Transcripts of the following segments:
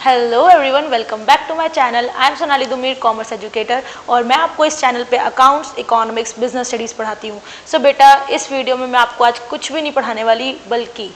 Hello everyone, welcome back to my channel. I am Sonali Dumir, commerce educator, और मैं आपको इस चैनल पे अकाउंट्स, इकोनॉमिक्स, बिजनेस स्टडीज़ पढ़ाती हूँ। सो बेटा, इस वीडियो में मैं आपको आज कुछ भी नहीं पढ़ाने वाली, बल्कि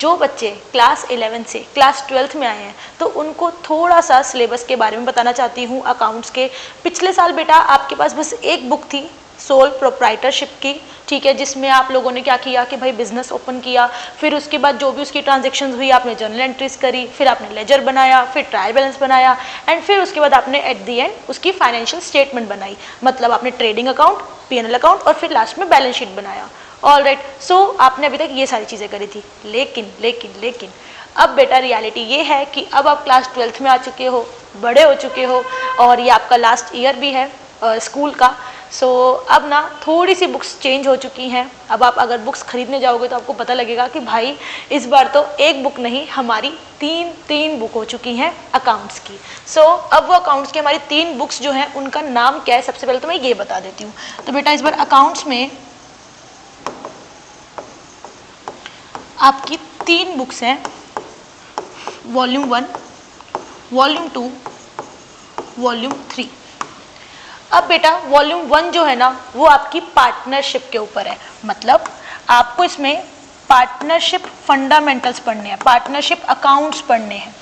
जो बच्चे क्लास 11 से क्लास 12th में आए हैं तो उनको थोड़ा सा सिलेबस के बारे में बताना चाहती हूँ अकाउंट्स के। पिछले साल बेटा आपके पास बस एक बुक थी सोल प्रोप्राइटरशिप की, ठीक है, जिसमें आप लोगों ने क्या किया कि भाई बिजनेस ओपन किया, फिर उसके बाद जो भी उसकी ट्रांजेक्शन्स हुई आपने जर्नल एंट्रीज करी, फिर आपने लेजर बनाया, फिर ट्रायल बैलेंस बनाया, एंड फिर उसके बाद आपने एट दी एंड उसकी फाइनेंशियल स्टेटमेंट बनाई। मतलब आपने ट्रेडिंग अकाउंट, पीएनएल अकाउंट और फिर लास्ट में बैलेंस शीट बनाया। ऑल राइट, सो आपने अभी तक ये सारी चीज़ें करी थी। लेकिन अब बेटा रियलिटी ये है कि अब आप क्लास 12th में आ चुके हो, बड़े हो चुके हो, और ये आपका लास्ट ईयर भी है स्कूल का। सो अब ना थोड़ी सी बुक्स चेंज हो चुकी हैं। अब आप अगर बुक्स खरीदने जाओगे तो आपको पता लगेगा कि भाई इस बार तो एक बुक नहीं, हमारी तीन बुक हो चुकी हैं अकाउंट्स की। सो अब वो अकाउंट्स की हमारी 3 बुक्स जो हैं उनका नाम क्या है, सबसे पहले तो मैं ये बता देती हूँ। तो बेटा इस बार अकाउंट्स में आपकी 3 बुक्स हैं, वॉल्यूम 1, वॉल्यूम 2, वॉल्यूम 3। अब बेटा वॉल्यूम 1 जो है ना वो आपकी पार्टनरशिप के ऊपर है। मतलब आपको इसमें पार्टनरशिप फंडामेंटल्स पढ़ने हैं, पार्टनरशिप अकाउंट्स पढ़ने हैं।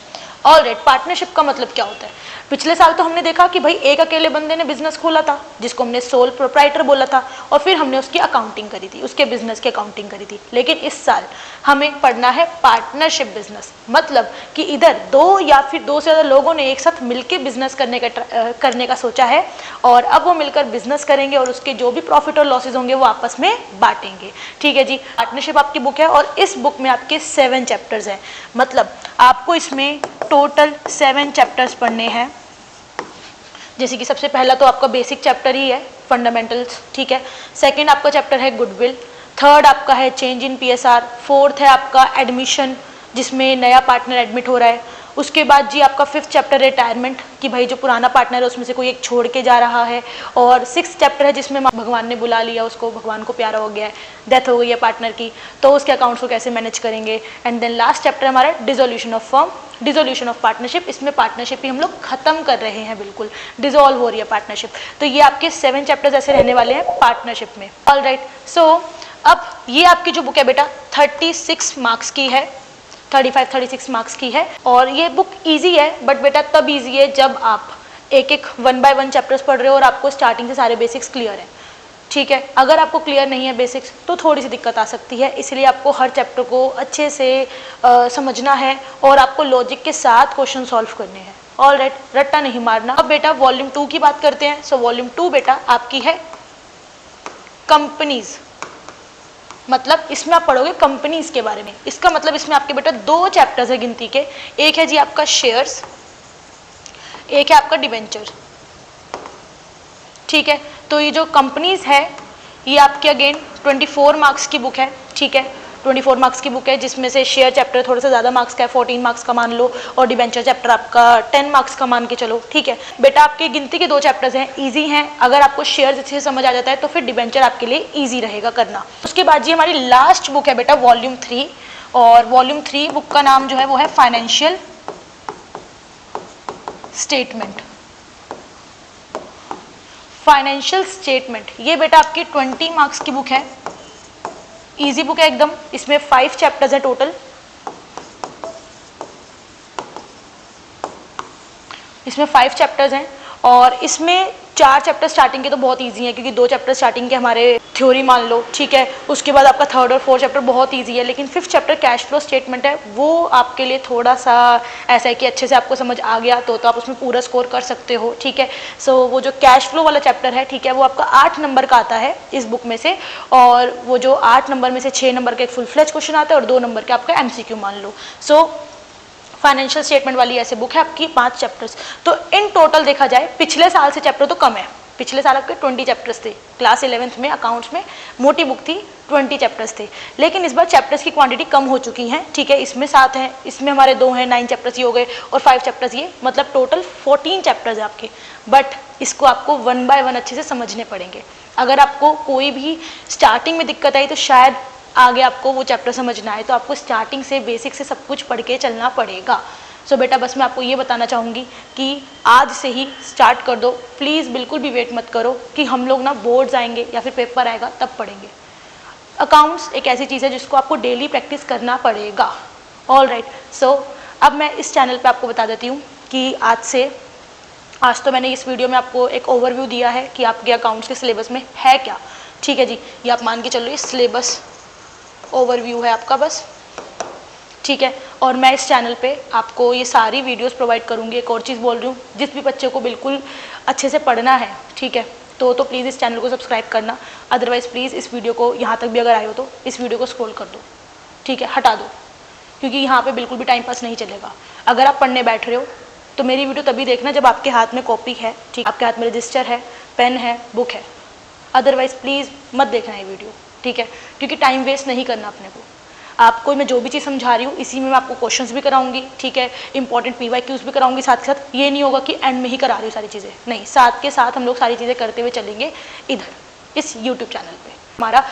ऑलराइट, पार्टनरशिप का मतलब क्या होता है? पिछले साल तो हमने देखा कि भाई एक अकेले बंदे ने बिजनेस खोला था जिसको हमने सोल प्रोप्राइटर बोला था, और फिर हमने उसकी अकाउंटिंग करी थी, उसके बिजनेस की अकाउंटिंग करी थी। लेकिन इस साल हमें पढ़ना है पार्टनरशिप बिजनेस। मतलब कि इधर 2 या फिर 2 से ज़्यादा लोगों ने एक साथ मिलकर बिजनेस करने का सोचा है, और अब वो मिलकर बिजनेस करेंगे और उसके जो भी प्रॉफिट और लॉसेज होंगे वो आपस में बांटेंगे। ठीक है जी, पार्टनरशिप आपकी बुक है और इस बुक में आपके 7 चैप्टर्स हैं। मतलब आपको इसमें टोटल 7 चैप्टर्स पढ़ने हैं। जैसे कि सबसे पहला तो आपका बेसिक चैप्टर ही है, फंडामेंटल्स, ठीक है। सेकंड आपका चैप्टर है गुडविल, थर्ड आपका है चेंज इन पीएसआर, फोर्थ है आपका एडमिशन जिसमें नया पार्टनर एडमिट हो रहा है। उसके बाद जी आपका 5th चैप्टर रिटायरमेंट, कि भाई जो पुराना पार्टनर है उसमें से कोई एक छोड़ के जा रहा है। और 6th चैप्टर है जिसमें भगवान ने बुला लिया उसको, भगवान को प्यारा हो गया है, डेथ हो गई है पार्टनर की, तो उसके अकाउंट्स को कैसे मैनेज करेंगे। एंड देन लास्ट चैप्टर हमारा dissolution of firm, dissolution of partnership. इसमें पार्टनरशिप ही हम लोग खत्म कर रहे हैं, बिल्कुल डिसॉल्व हो रही है पार्टनरशिप। तो ये आपके 7 चैप्टर्स ऐसे रहने वाले हैं पार्टनरशिप में। ऑल राइट, सो अब ये आपकी जो बुक है बेटा 36 मार्क्स की है, 35-36 मार्क्स की है। और ये बुक इजी है, बट बेटा तब इजी है जब आप एक 1 बाय 1 चैप्टर्स पढ़ रहे हो और आपको स्टार्टिंग से सारे बेसिक्स क्लियर हैं। ठीक है, अगर आपको क्लियर नहीं है बेसिक्स तो थोड़ी सी दिक्कत आ सकती है। इसलिए आपको हर चैप्टर को अच्छे से समझना है और आपको लॉजिक के साथ क्वेश्चन सॉल्व करने हैं। ऑल राइट, रट्टा नहीं मारना। अब बेटा वॉल्यूम 2 की बात करते हैं। सो वॉल्यूम 2 बेटा आपकी है कंपनीज। मतलब इसमें आप पढ़ोगे कंपनीज के बारे में। इसका मतलब इसमें आपके बेटा 2 चैप्टर्स है गिनती के। एक है जी आपका शेयर्स, एक है आपका डिवेंचर। ठीक है, तो ये जो कंपनीज है ये आपके अगेन 24 मार्क्स की बुक है। ठीक है, 24 मार्क्स की बुक है, जिसमें से शेयर चैप्टर थोड़ा सा ज़्यादा मार्क्स का है, 14 मार्क्स का मान लो, और डिवेंचर चैप्टर आपका 10 मार्क्स का मान के चलो। ठीक है बेटा, आपके गिनती के 2 चैप्टर्स हैं, इजी हैं। अगर आपको शेयर्स अच्छे से समझ आ जाता है तो फिर डिवेंचर आपके लिए ईजी रहेगा करना। उसके बाद जी हमारी लास्ट बुक है बेटा वॉल्यूम 3, और वॉल्यूम 3 बुक का नाम जो है वो है फाइनेंशियल स्टेटमेंट। फाइनेंशियल स्टेटमेंट ये बेटा आपकी 20 मार्क्स की बुक है, इजी बुक है एकदम। इसमें 5 चैप्टर्स है टोटल। इसमें 5 चैप्टर्स हैं और इसमें 4 चैप्टर स्टार्टिंग के तो बहुत इजी हैं, क्योंकि 2 चैप्टर स्टार्टिंग के हमारे थ्योरी मान लो। ठीक है, उसके बाद आपका 3rd और 4th चैप्टर बहुत इजी है, लेकिन 5th chapter cash flow statement है, वो आपके लिए थोड़ा सा ऐसा है कि अच्छे से आपको समझ आ गया तो आप उसमें पूरा स्कोर कर सकते हो। ठीक है, सो वो जो कैश फ्लो वाला चैप्टर है, ठीक है, वो आपका 8 नंबर का आता है इस बुक में से, और वो जो 8 नंबर में से 6 नंबर का एक फुल फ्लेज क्वेश्चन आता है और 2 नंबर का आपका MCQ मान लो। सो फाइनेंशियल स्टेटमेंट वाली ऐसे बुक है आपकी 5 चैप्टर्स। तो इन टोटल देखा जाए पिछले साल से चैप्टर तो कम है। पिछले साल आपके 20 चैप्टर्स थे, क्लास 11th में अकाउंट्स में मोटी बुक थी, 20 चैप्टर्स थे। लेकिन इस बार चैप्टर्स की क्वांटिटी कम हो चुकी है। ठीक है, इसमें 7 हैं, इसमें हमारे 2 हैं, 9 चैप्टर्स ये हो गए, और 5 चैप्टर्स ये, मतलब टोटल 14 चैप्टर्स है आपके। बट इसको आपको 1 बाय 1 अच्छे से समझने पड़ेंगे। अगर आपको कोई भी स्टार्टिंग में दिक्कत आई तो शायद आगे आपको वो चैप्टर समझना है, तो आपको स्टार्टिंग से बेसिक से सब कुछ पढ़ के चलना पड़ेगा। सो बेटा बस मैं आपको ये बताना चाहूँगी कि आज से ही स्टार्ट कर दो, प्लीज़ बिल्कुल भी वेट मत करो कि हम लोग ना बोर्ड्स आएंगे या फिर पेपर आएगा तब पढ़ेंगे। अकाउंट्स एक ऐसी चीज़ है जिसको आपको डेली प्रैक्टिस करना पड़ेगा। ऑल राइट, सो अब मैं इस चैनल पे आपको बता देती हूँ कि आज तो मैंने इस वीडियो में आपको एक ओवरव्यू दिया है कि आपके अकाउंट्स के सिलेबस में है क्या। ठीक है जी, ये आप मान के चलो, ये सिलेबस ओवरव्यू है आपका बस। ठीक है, और मैं इस चैनल पे आपको ये सारी वीडियोस प्रोवाइड करूँगी। एक और चीज़ बोल रही हूँ, जिस भी बच्चे को बिल्कुल अच्छे से पढ़ना है, ठीक है, तो प्लीज़ इस चैनल को सब्सक्राइब करना। अदरवाइज़ प्लीज़ इस वीडियो को यहाँ तक भी अगर आए हो तो इस वीडियो को स्क्रॉल कर दो, ठीक है, हटा दो, क्योंकि यहाँ पे बिल्कुल भी टाइम पास नहीं चलेगा। अगर आप पढ़ने बैठ रहे हो तो मेरी वीडियो तभी देखना जब आपके हाथ में कॉपी है, ठीक, आपके हाथ में रजिस्टर है, पेन है, बुक है। अदरवाइज़ प्लीज़ मत देखना ये वीडियो, ठीक है, क्योंकि टाइम वेस्ट नहीं करना अपने को। आपको मैं जो भी चीज़ समझा रही हूँ इसी में मैं आपको क्वेश्चंस भी कराऊंगी, ठीक है, इंपॉर्टेंट PYQs भी कराऊंगी साथ के साथ। ये नहीं होगा कि एंड में ही करा रही हूँ सारी चीज़ें, नहीं, साथ के साथ हम लोग सारी चीज़ें करते हुए चलेंगे इधर इस यूट्यूब चैनल पे। हमारा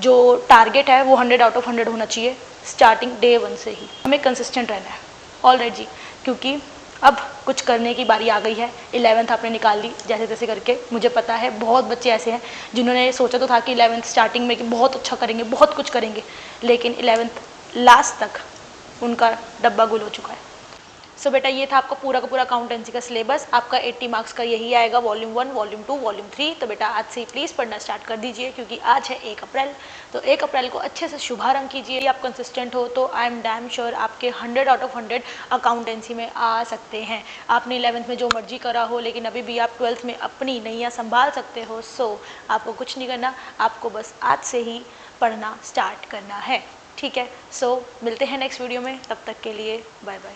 जो टारगेट है वो 100 आउट ऑफ 100 होना चाहिए स्टार्टिंग डे 1 से ही। हमें कंसिस्टेंट रहना है। ऑल राइट जी, क्योंकि अब कुछ करने की बारी आ गई है। 11th आपने निकाल ली जैसे तैसे करके। मुझे पता है बहुत बच्चे ऐसे हैं जिन्होंने सोचा तो था कि 11th स्टार्टिंग में कि बहुत अच्छा करेंगे, बहुत कुछ करेंगे, लेकिन 11th लास्ट तक उनका डब्बा गुल हो चुका है। सो बेटा ये था आपका पूरा का पूरा अकाउंटेंसी का सिलेबस। आपका 80 मार्क्स का यही आएगा, वॉल्यूम 1, वॉल्यूम 2, वॉल्यूम 3। तो बेटा आज से ही प्लीज़ पढ़ना स्टार्ट कर दीजिए, क्योंकि आज है 1 अप्रैल। तो 1 अप्रैल को अच्छे से शुभारंभ कीजिए। यदि आप कंसिस्टेंट हो तो आई एम डैम श्योर आपके 100 आउट ऑफ 100 अकाउंटेंसी में आ सकते हैं। आपने 11th में जो मर्जी करा हो, लेकिन अभी भी आप 12th में अपनी नैया संभाल सकते हो। सो आपको कुछ नहीं करना, आपको बस आज से ही पढ़ना स्टार्ट करना है, ठीक है। सो मिलते हैं नेक्स्ट वीडियो में, तब तक के लिए बाय बाय।